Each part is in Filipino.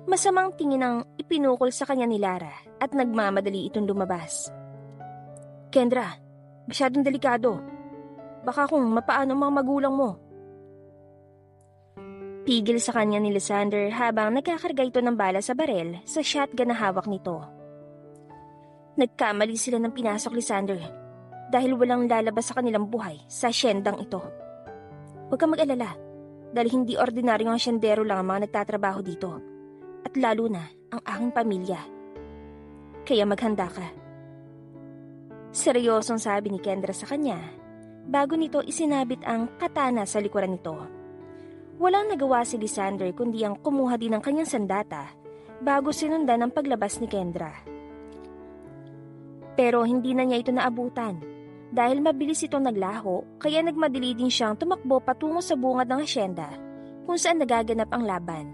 Masamang tingin ang ipinukol sa kanya ni Lara at nagmamadali itong lumabas. Kendra, masyadong delikado. Baka kung mapaano ang mga magulang mo. Pigil sa kanya ni Lysander habang nagkakarga ito ng bala sa barel sa shotgun na hawak nito. Nagkamali sila ng pinasok, Lysander, dahil walang lalabas sa kanilang buhay sa asyendang ito. Huwag kang mag-alala, dahil hindi ordinaryong asyendero lang ang mga nagtatrabaho dito, at lalo na ang aking pamilya. Kaya maghanda ka. Seryosong sabi ni Kendra sa kanya, bago nito isinabit ang katana sa likuran nito. Walang nagawa si Lysander kundi ang kumuha din ng kanyang sandata bago sinundan ang paglabas ni Kendra. Pero hindi na niya ito naabutan dahil mabilis itong naglaho kaya nagmadali din siyang tumakbo patungo sa bungad ng asyenda kung saan nagaganap ang laban.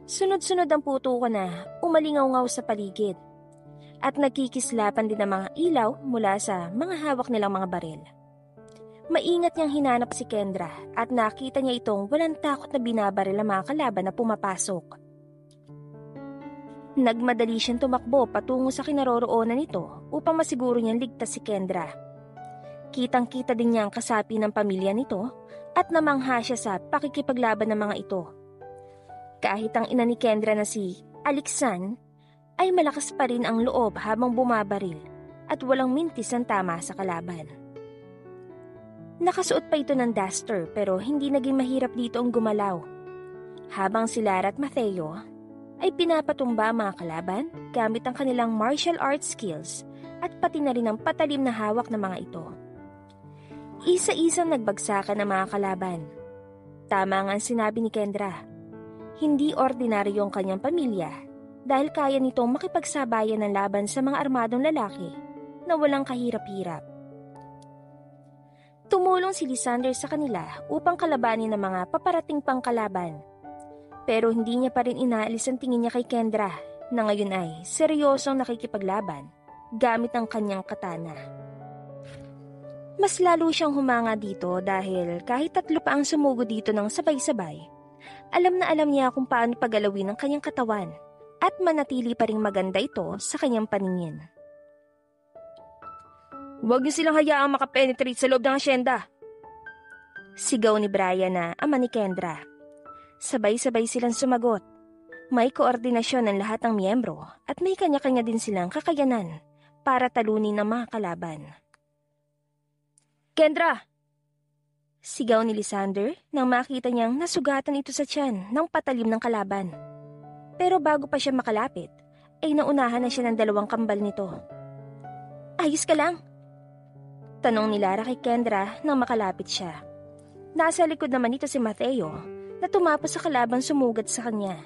Sunod-sunod ang putukan na umalingaw-ngaw sa paligid at nagkikislapan din ang mga ilaw mula sa mga hawak nilang mga baril. Maingat niyang hinanap si Kendra at nakita niya itong walang takot na binabaril ang mga kalaban na pumapasok. Nagmadali siyang tumakbo patungo sa kinaroroonan nito upang masiguro niyang ligtas si Kendra. Kitang-kita din niya ang kasapi ng pamilya nito at namangha siya sa pakikipaglaban ng mga ito. Kahit ang ina ni Kendra na si Alixan ay malakas pa rin ang loob habang bumabaril at walang mintis ang tama sa kalaban. Nakasuot pa ito ng duster pero hindi naging mahirap dito ang gumalaw. Habang si Lara at Mateo ay pinapatumba ang mga kalaban gamit ang kanilang martial arts skills at pati na rin ang patalim na hawak ng mga ito. Isa-isang nagbagsakan ang mga kalaban. Tama nga ang sinabi ni Kendra. Hindi ordinaryo ang kanyang pamilya dahil kaya nitong makipagsabayan ng laban sa mga armadong lalaki na walang kahirap-hirap. Tumulong si Lysander sa kanila upang kalabanin ng mga paparating pang kalaban. Pero hindi niya pa rin inaalis ang tingin niya kay Kendra na ngayon ay seryosong nakikipaglaban gamit ang kanyang katana. Mas lalo siyang humanga dito dahil kahit 3 pa ang sumugod dito ng sabay-sabay, alam na alam niya kung paano pagalawin ang kanyang katawan at manatili pa ring maganda ito sa kanyang paningin. Huwag niyo silang hayaang makapenetrate sa loob ng asyenda. Sigaw ni Brian na ama ni Kendra. Sabay-sabay silang sumagot. May koordinasyon ng lahat ng miyembro at may kanya-kanya din silang kakayanan para talunin ang mga kalaban. Kendra! Sigaw ni Lysander nang makita niyang nasugatan ito sa tiyan ng patalim ng kalaban. Pero bago pa siya makalapit, ay naunahan na siya ng 2 kambal nito. Ayos ka lang? Tanong ni Lara kay Kendra nang makalapit siya. Nasa likod naman ito si Mateo na tumapos sa kalaban sumugad sa kanya.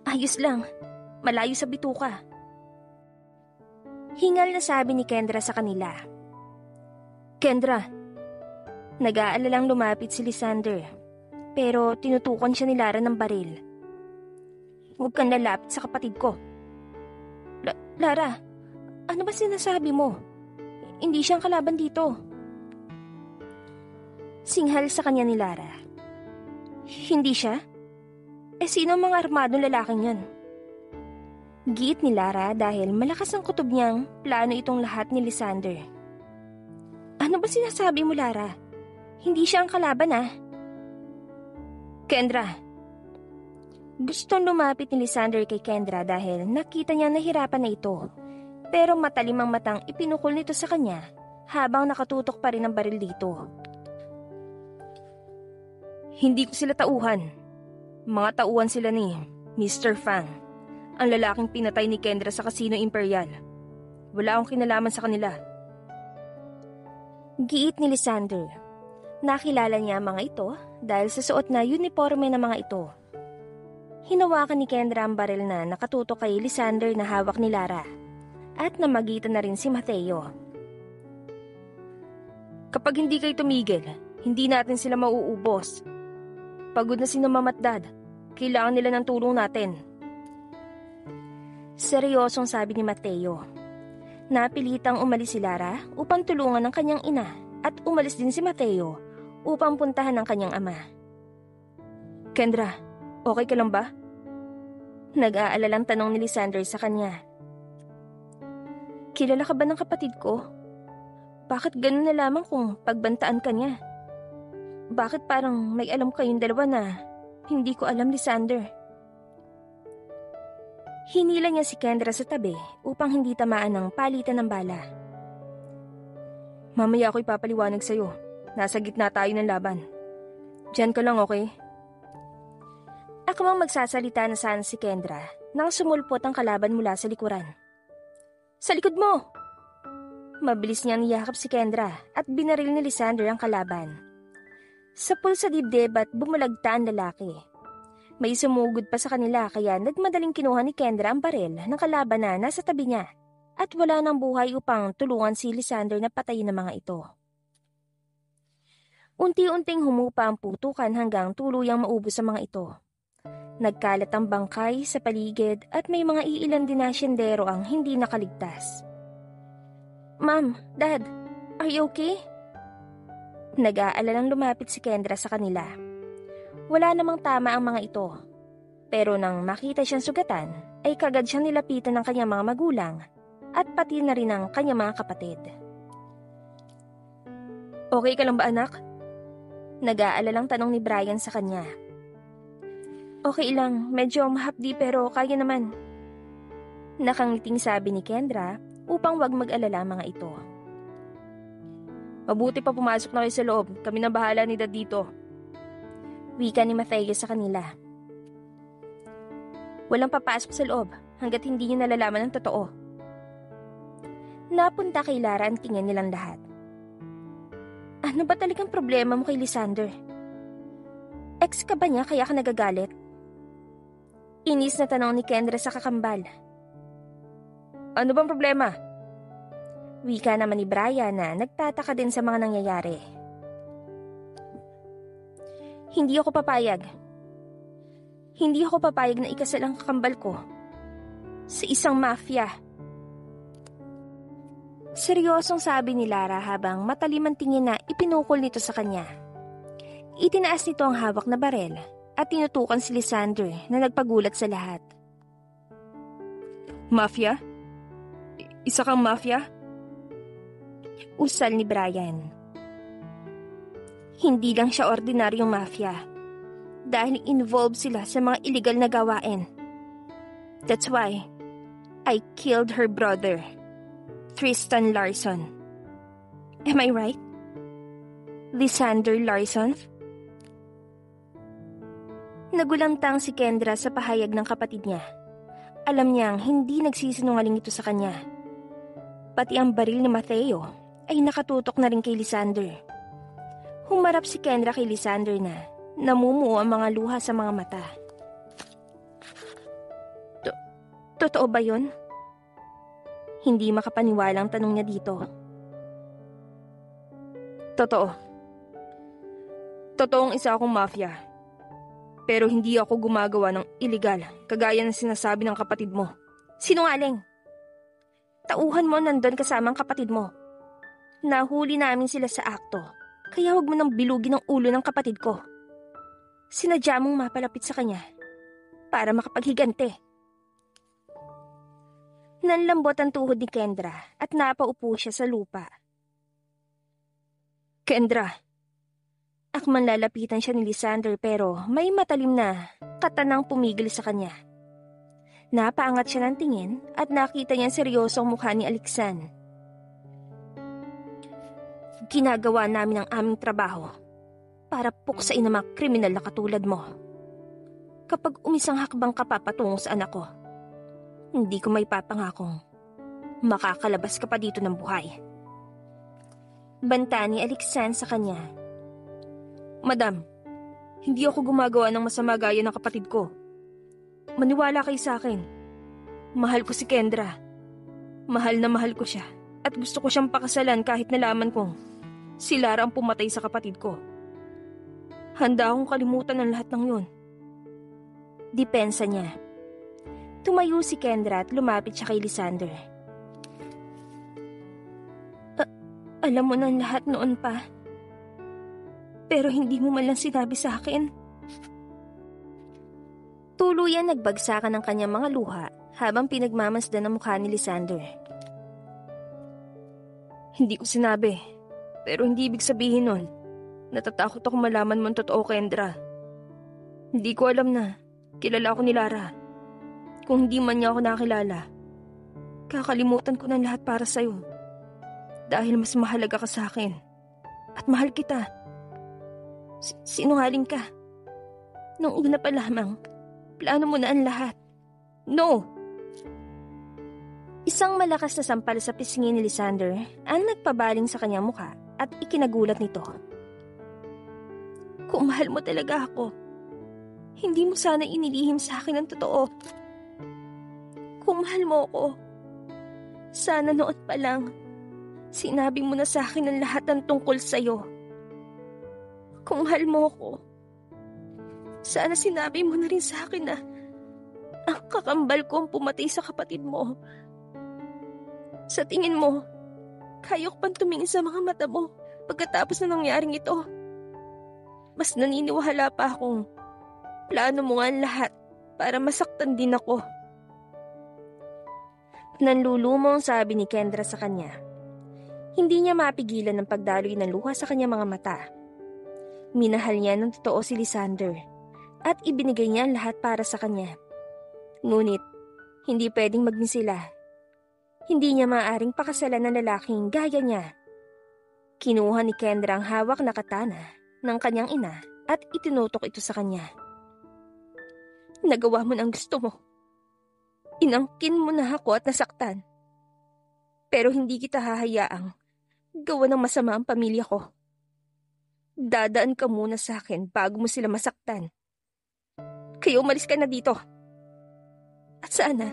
Ayos lang, malayo sa bituka. Hingal na sabi ni Kendra sa kanila. Kendra, nag-aalalang lumapit si Lysander, pero tinutukan siya ni Lara ng baril. Huwag kang lalapit sa kapatid ko. Lara, ano ba sinasabi mo? Hindi siyang kalaban dito. Singhal sa kanya ni Lara. Hindi siya? Sino ang mga armadong lalaking yan? Giit ni Lara dahil malakas ang kutob niyang plano itong lahat ni Lysander. Ano ba sinasabi mo, Lara? Hindi siya ang kalaban, ah. Kendra. Gustong lumapit ni Lysander kay Kendra dahil nakita niya nahirapan na ito. Pero matalim ang matang ipinukol nito sa kanya habang nakatutok pa rin ang baril dito. Hindi ko sila tauhan. Mga tauhan sila ni Mr. Fang, ang lalaking pinatay ni Kendra sa Casino Imperial. Wala akong kinalaman sa kanila. Giit ni Lysander. Nakilala niya ang mga ito dahil sa suot na uniforme ng mga ito. Hinawakan ni Kendra ang baril na nakatutok kay Lysander na hawak ni Lara. At namagitan na rin si Mateo. Kapag hindi kayo tumigil, hindi natin sila mauubos. Pagod na si Mama at Dad. Kailangan nila ng tulong natin. Seryosong sabi ni Mateo. Napilitang umalis si Lara upang tulungan ng kanyang ina at umalis din si Mateo upang puntahan ng kanyang ama. Kendra, okay ka lang ba? Nag-aalalang tanong ni Lysander sa kanya. Kilala ka ba ng kapatid ko? Bakit ganun na lamang kung pagbantaan ka niya? Bakit parang may alam kayong dalawa na hindi ko alam, Lysander? Hinila niya si Kendra sa tabi upang hindi tamaan ng palitan ng bala. Mamaya ako ipapaliwanag sa'yo. Nasa gitna tayo ng laban. Diyan ka lang, okay? Akmang magsasalita na sana si Kendra nang sumulpot ang kalaban mula sa likuran. Sa likod mo! Mabilis niyang niyakap si Kendra at binaril ni Lysander ang kalaban. Sapul sa dibdib at bumulagta ang lalaki. May sumugod pa sa kanila kaya nagmadaling kinuha ni Kendra ang baril ng kalaban na nasa tabi niya at wala nang buhay upang tulungan si Lysander na patayin ng mga ito. Unti-unting humupa ang putukan hanggang tuluyang maubos ang mga ito. Nagkalat ang bangkay sa paligid at may mga iilan din na siyendero ang hindi nakaligtas. Ma'am, Dad, are you okay? Nag-aalalang lumapit si Kendra sa kanila. Wala namang tama ang mga ito. Pero nang makita siyang sugatan, ay kagad siyang nilapitan ng kanyang mga magulang at pati na rin ang kanyang mga kapatid. Okay ka lang ba, anak? Nag-aalalang tanong ni Brian sa kanya. Okay lang, medyo mahapdi pero kaya naman. Nakangiting sabi ni Kendra upang wag mag-alala mga ito. Mabuti pa pumasok na kayo sa loob, kami na bahala ni Dad dito. Wika ni Mateo sa kanila. Walang papasok sa loob hanggat hindi niyo nalalaman ang totoo. Napunta kay Lara ang tingin nilang lahat. Ano ba talagang problema mo kay Lysander? Ex ka ba niya kaya ka nagagalit? Inis na tanong ni Kendra sa kakambal. Ano bang problema? Wika naman ni Brian na nagtataka din sa mga nangyayari. Hindi ako papayag. Hindi ako papayag na ikasal ang kakambal ko sa isang mafia. Seryosong sabi ni Lara habang matalim ang tingin na ipinukol nito sa kanya. Itinaas nito ang hawak na barel at tinutukan si Lysander na nagpagulat sa lahat. Mafia? Isa kang mafia? Usal ni Brian. Hindi lang siya ordinaryong mafia dahil involved sila sa mga illegal na gawain. That's why I killed her brother, Tristan Larson. Am I right? Lysander Larson? Nagulantang si Kendra sa pahayag ng kapatid niya. Alam niyang hindi nagsisinungaling ito sa kanya. Pati ang baril ni Mateo ay nakatutok na rin kay Lysander. Humarap si Kendra kay Lysander na namumuo ang mga luha sa mga mata. Totoo ba yun? Hindi makapaniwala ang tanong niya dito. Totoo. Totoong isa akong mafia. Pero hindi ako gumagawa ng illegal, kagaya ng sinasabi ng kapatid mo. Sinungaling! Tauhan mo nandun kasama ang kapatid mo. Nahuli namin sila sa akto. Kaya huwag mo nang bilugin ang ulo ng kapatid ko. Sinadya mong mapalapit sa kanya para makapaghigante. Nanlambot ang tuhod ni Kendra at napaupo siya sa lupa. Kendra, akman lalapitan siya ni Lysander pero may matalim na katanang pumigil sa kanya. Napaangat siya ng tingin at nakita niya ang seryosong mukha ni Alexan. Ginagawa namin ang aming trabaho para puksain ang mga kriminal na katulad mo. Kapag umisang hakbang ka papatungo sa anak ko, hindi ko may papangakong makakalabas ka pa dito ng buhay. Banta ni Alexan sa kanya. Madam, hindi ako gumagawa ng masama gaya ng kapatid ko. Maniwala kayo sa akin. Mahal ko si Kendra. Mahal na mahal ko siya at gusto ko siyang pakasalan kahit nalaman kong si Lara ang pumatay sa kapatid ko. Handa akong kalimutan ng lahat ng yun. Depensa niya. Tumayo si Kendra at lumapit siya kay Lysander. Alam mo ng lahat noon pa. Pero hindi mo man lang sinabi sa akin. Tuluyan nagbagsakan ng kanyang mga luha habang pinagmamasdan ang mukha ni Lysander. Hindi ko sinabi, pero hindi ibig sabihin nun. Natatakot ako malaman mo ang totoo, Kendra. Hindi ko alam na kilala ako ni Lara. Kung hindi man niya ako nakilala, kakalimutan ko ng lahat para sa'yo. Dahil mas mahalaga ka sa akin. At mahal kita. Sinungaling ka. Nung una pa lamang, plano mo na ang lahat. No! Isang malakas na sampal sa pisngi ni Lysander ang nagpabaling sa kanyang mukha at ikinagulat nito. Kung mahal mo talaga ako, hindi mo sana inilihim sa akin ang totoo. Kung mahal mo ako, sana noon pa lang, sinabi mo na sa akin ang lahat ng tungkol sa'yo. Kung mahal mo ako, sana sinabi mo na rin sa akin na ang kakambal ko ang pumatay sa kapatid mo. Sa tingin mo, kaya ko pang tumingin sa mga mata mo pagkatapos na nangyaring ito. Mas naniniwala pa akong plano mo nga ang lahat para masaktan din ako. Nanlulumong sabi ni Kendra sa kanya. Hindi niya mapigilan ng pagdaloy ng luha sa kanyang mga mata. Minahal niya ng totoo si Lysander at ibinigay niya ang lahat para sa kanya. Ngunit, hindi pwedeng maging sila. Hindi niya maaaring pakasalan ng lalaking gaya niya. Kinuha ni Kendra ang hawak na katana ng kanyang ina at itinutok ito sa kanya. Nagawa mo ng gusto mo. Inangkin mo na ako at nasaktan. Pero hindi kita hahayaang gawa ng masama ang pamilya ko. Dadaan ka muna sa akin bago mo sila masaktan. Kaya umalis ka na dito. At sana,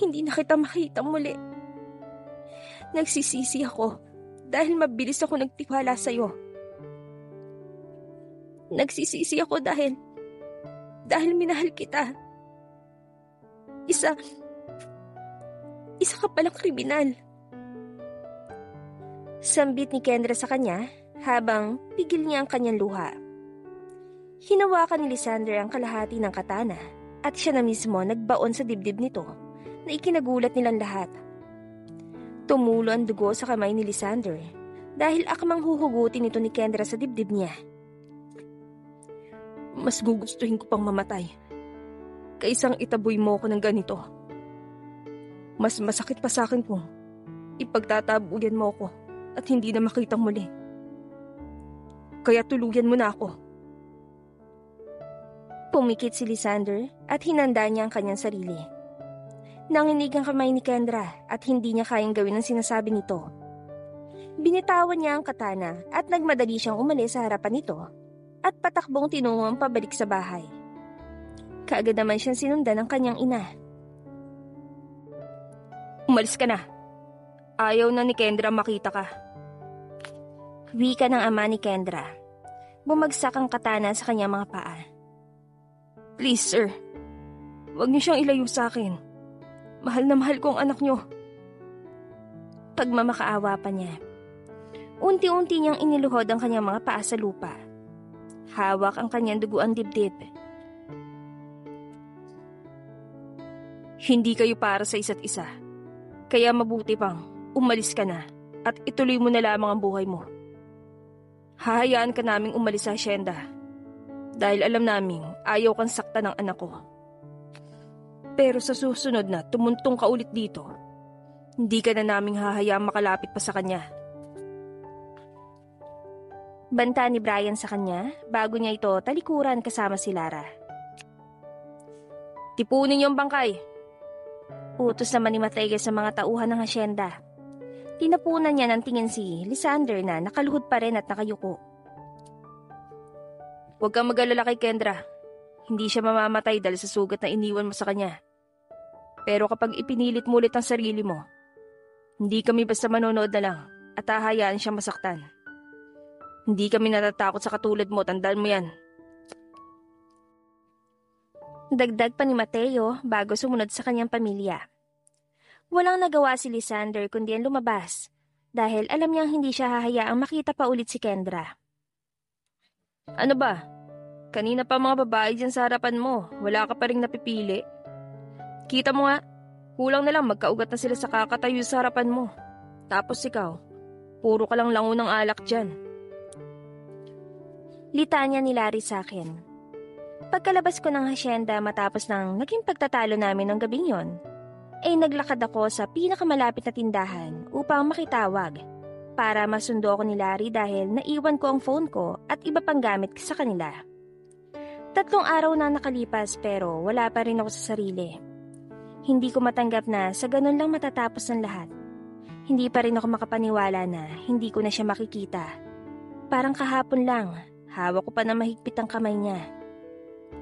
hindi na kita makita muli. Nagsisisi ako dahil mabilis ako nagtiwala sa'yo. Nagsisisi ako dahil minahal kita. Isa ka palang kriminal. Sambit ni Kendra sa kanya habang pigil niya ang kanyang luha. Hinawakan ni Lysander ang kalahati ng katana at siya na mismo nagbaon sa dibdib nito na ikinagulat nilang lahat. Tumulo ang dugo sa kamay ni Lysander dahil akmang huhugutin ito ni Kendra sa dibdib niya. Mas gugustuhin ko pang mamatay kaysang itaboy mo ko ng ganito. Mas masakit pa sa akin kung ipagtatabuyan mo ko at hindi na makitang muli. Kaya tuluyan mo na ako. Pumikit si Lysander at hinanda niya ang kanyang sarili. Nanginig ang kamay ni Kendra at hindi niya kayang gawin ang sinasabi nito. Binitawan niya ang katana at nagmadali siyang umalis sa harapan nito at patakbong tinungo ang pabalik sa bahay. Kaagad naman siyang sinundan ng kanyang ina. Umalis ka na. Ayaw na ni Kendra makita ka. Wika ng ama ni Kendra. Bumagsak ang katana sa kanyang mga paa. Please, sir. Huwag niyo siyang ilayo sa akin. Mahal na mahal ko ang anak niyo. Pagmamakaawa pa niya. Unti-unti niyang iniluhod ang kanyang mga paa sa lupa. Hawak ang kanyang duguang dibdib. Hindi kayo para sa isa't isa. Kaya mabuti pang umalis ka na at ituloy mo na lamang ang buhay mo. Hahayaan ka naming umalis sa asyenda. Dahil alam naming ayaw kang sakta ng anak ko. Pero sa susunod na tumuntong ka ulit dito, hindi ka na naming hahayaang makalapit pa sa kanya. Banta ni Brian sa kanya bago niya ito talikuran kasama si Lara. Tipunin niyo ang bangkay. Utos naman ni Mateo sa mga tauhan ng asyenda. Tinapunan niya ng tingin si Lysander na nakaluhod pa rin at nakayuko. Huwag kang mag-alala kay Kendra. Hindi siya mamamatay dahil sa sugat na iniwan mo sa kanya. Pero kapag ipinilit mo ulit ang sarili mo, hindi kami basta manonood na lang at hahayaan siyang masaktan. Hindi kami natatakot sa katulad mo, tandaan mo yan. Dagdag pa ni Mateo bago sumunod sa kanyang pamilya. Walang nagawa si Lysander kundi ang lumabas dahil alam niyang hindi siya hahayaang makita pa ulit si Kendra. Ano ba? Kanina pa mga babae dyan sa harapan mo, wala ka pa rin napipili. Kita mo nga, kulang na lang magkaugat na sila sa kakatayo sa harapan mo. Tapos ikaw, puro ka lang lango ng alak dyan. Litanya ni Larry sa akin. Pagkalabas ko ng hasyenda matapos ng naging pagtatalo namin ng gabing yon, ay naglakad ako sa pinakamalapit na tindahan upang makitawag para masundo ako ni Larry dahil naiwan ko ang phone ko at iba pang gamit sa kanila. 3 araw na nakalipas pero wala pa rin ako sa sarili. Hindi ko matanggap na sa ganun lang matatapos ang lahat. Hindi pa rin ako makapaniwala na hindi ko na siya makikita. Parang kahapon lang, hawak ko pa na mahigpit ang kamay niya.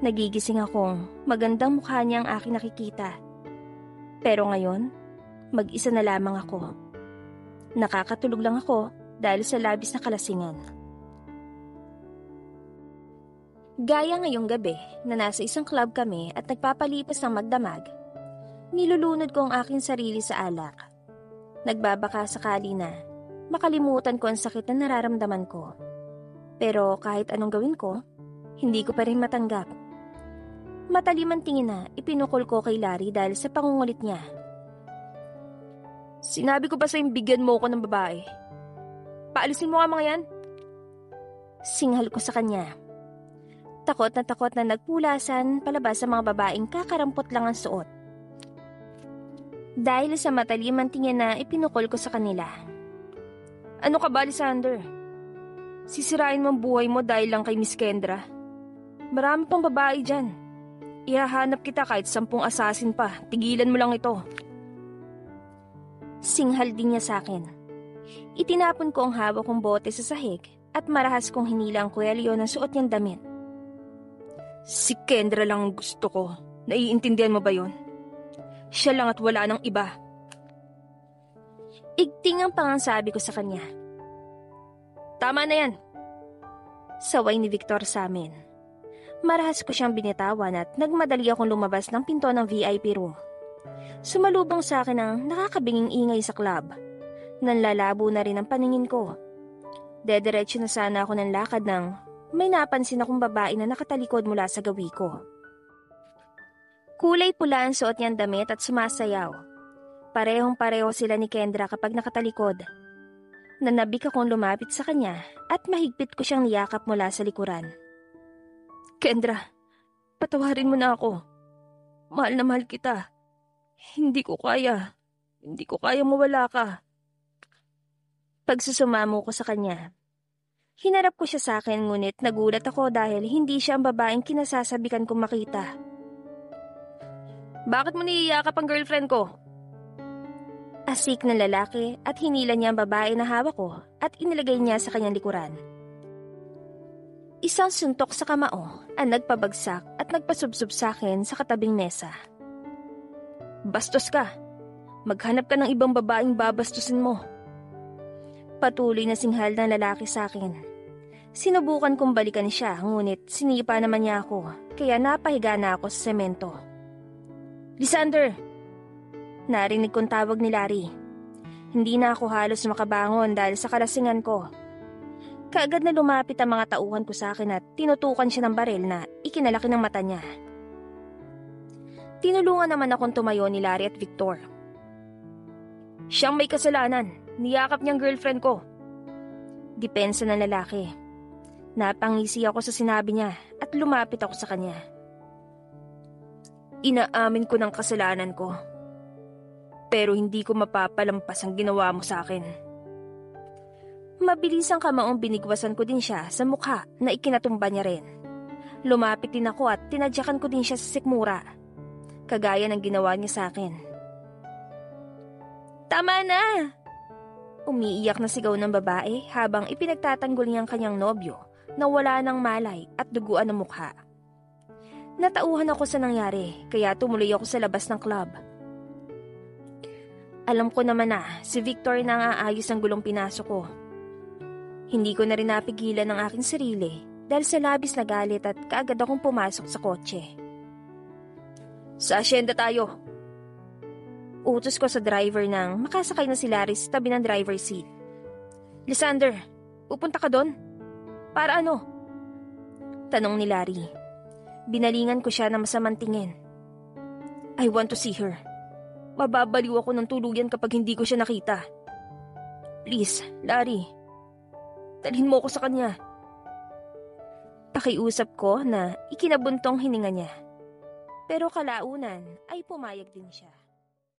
Nagigising akong magandang mukha niya ang aking nakikita. Pero ngayon, mag-isa na lamang ako. Nakakatulog lang ako dahil sa labis na kalasingan. Gaya ngayong gabi na nasa isang club kami at nagpapalipas ng magdamag, nilulunod ko ang aking sarili sa alak. Nagbabaka sakali na makalimutan ko ang sakit na nararamdaman ko. Pero kahit anong gawin ko, hindi ko pa rin matanggap. Matalim ang tingin na ipinukol ko kay Larry dahil sa pangungulit niya. Sinabi ko ba sa'yo bigyan mo ko ng babae? Paalisin mo nga mga yan? Singhal ko sa kanya. Takot na nagpulasan palabas sa mga babaeng kakarampot lang ang suot. Dahil sa matalim ang tingin na ipinukol ko sa kanila. Ano ka ba, Lysander? Sisirain mo ang buhay mo dahil lang kay Miss Kendra? Marami pang babae dyan. Ihahanap kita kahit 10 asasin pa. Tigilan mo lang ito. Singhal din niya sa akin. Itinapon ko ang hawak kong bote sa sahig at marahas kong hinila ang kwelyo ng suot niyang damit. Si Kendra lang ang gusto ko. Naiintindihan mo ba yon? Siya lang at wala nang iba. Igting ang pangansabi ko sa kanya. Tama na yan. Saway ni Victor sa amin. Marahas ko siyang binitawan at nagmadali akong lumabas ng pinto ng VIP room. Sumalubong sa akin ang nakakabinging ingay sa club. Nanlalabo na rin ang paningin ko. Dediretso na sana ako ng lakad nang may napansin akong babae na nakatalikod mula sa gawi ko. Kulay pula ang suot niyang damit at sumasayaw. Parehong-pareho sila ni Kendra kapag nakatalikod. Nanabik akong lumapit sa kanya at mahigpit ko siyang niyakap mula sa likuran. Kendra, patawarin mo na ako. Mahal na mahal kita. Hindi ko kaya mawala ka. Pagsusumamo ko sa kanya. Hinarap ko siya sa akin ngunit nagulat ako dahil hindi siya ang babaeng kinasasabikan kong makita. Bakit mo niyayakap ang girlfriend ko? Asik na lalaki at hinila niya ang babae na hawak ko at inilagay niya sa kanyang likuran. Isang suntok sa kamao ang nagpabagsak at nagpasubsob sa akin sa katabing mesa. Bastos ka! Maghanap ka ng ibang babaeng babastusin mo. Patuloy na singhal ng lalaki sa akin. Sinubukan kong balikan siya ngunit sinipa naman niya ako kaya napahiga na ako sa semento. Lysander! Narinig kong tawag ni Larry. Hindi na ako halos makabangon dahil sa kalasingan ko. Kaagad na lumapit ang mga tauhan ko sa akin at tinutukan siya ng baril na ikinalaki ng mata niya. Tinulungan naman akong tumayo ni Larry at Victor. Siyang may kasalanan. Niyakap niyang girlfriend ko. Depensa ng lalaki. Napangisi ako sa sinabi niya at lumapit ako sa kanya. Inaamin ko ng kasalanan ko. Pero hindi ko mapapalampas ang ginawa mo sa akin. Mabilis ang kamaong binigwasan ko din siya sa mukha na ikinatumba niya rin. Lumapit din ako at tinadyakan ko din siya sa sikmura. Kagaya ng ginawa niya sa akin. Tama na! Umiiyak na sigaw ng babae habang ipinagtatanggol niya ang kanyang nobyo na wala ng malay at duguan ng mukha. Natauhan ako sa nangyari kaya tumuloy ako sa labas ng club. Alam ko naman na si Victor na ang aayos ang gulong pinasok ko. Hindi ko na rin napigilan ang aking sarili dahil sa labis na galit at kaagad akong pumasok sa kotse. Sa asyenda tayo. Utos ko sa driver nang makasakay na si Larry sa tabi ng driver's seat. Lysander, pupunta ka doon? Para ano? Tanong ni Larry. Binalingan ko siya na masamang tingin. I want to see her. Mababaliw ako ng tuluyan kapag hindi ko siya nakita. Please, Larry. Dalhin mo ako sa kanya. Pakiusap ko na ikinabuntong hininga niya. Pero kalaunan ay pumayag din siya.